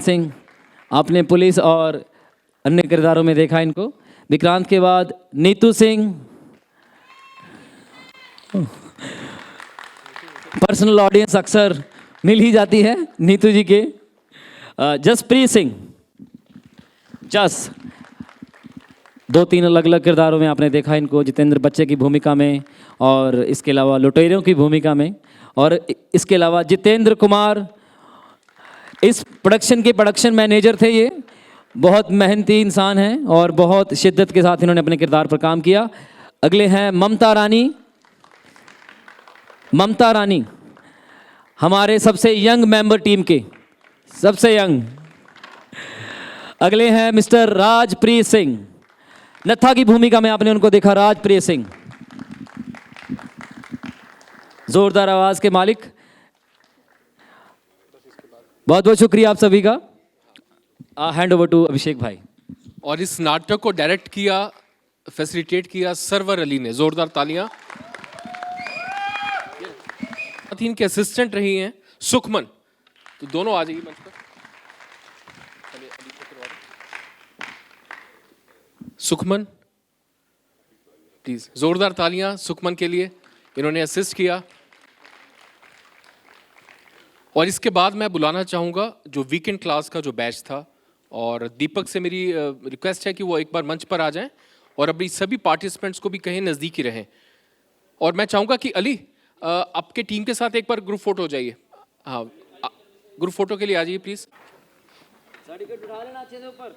सिंह। आपने पुलिस और अन्य किरदारों में देखा इनको। विक्रांत के बाद नीतू सिंह, पर्सनल ऑडियंस अक्सर मिल ही जाती है नीतू जी के। जसप्रीत सिंह, जस 2-3 अलग अलग किरदारों में आपने देखा इनको, जितेंद्र बच्चे की भूमिका में और इसके अलावा लुटेरों की भूमिका में। और इसके अलावा जितेंद्र कुमार इस प्रोडक्शन के प्रोडक्शन मैनेजर थे। ये बहुत मेहनती इंसान हैं और बहुत शिद्दत के साथ इन्होंने अपने किरदार पर काम किया। अगले हैं ममता रानी, हमारे सबसे यंग मेंबर टीम के, सबसे यंग। अगले हैं मिस्टर राजप्रीत सिंह, नत्था की भूमिका में आपने उनको देखा, राजप्रीत सिंह, जोरदार आवाज के मालिक। बहुत बहुत शुक्रिया आप सभी का। हैंड ओवर टू अभिषेक भाई। और इस नाटक को डायरेक्ट किया, फैसिलिटेट किया सरवर अली ने। जोरदार तालियां। इनके असिस्टेंट रही हैं सुखमन, तो दोनों आ जाइए मंच पर। सुखमन प्लीज, जोरदार तालियां सुखमन के लिए, इन्होंने असिस्ट किया। और इसके बाद मैं बुलाना चाहूँगा जो वीकेंड क्लास का जो बैच था, और दीपक से मेरी रिक्वेस्ट है कि वो एक बार मंच पर आ जाएं और अपनी सभी पार्टिसिपेंट्स को भी कहीं नज़दीकी रहें। और मैं चाहूँगा कि अली आपके टीम के साथ एक बार ग्रुप फोटो हो जाइए। हाँ, ग्रुप फोटो के लिए आ जाइए प्लीज़। सर्टिफिकेट उठा लेना अच्छे से ऊपर।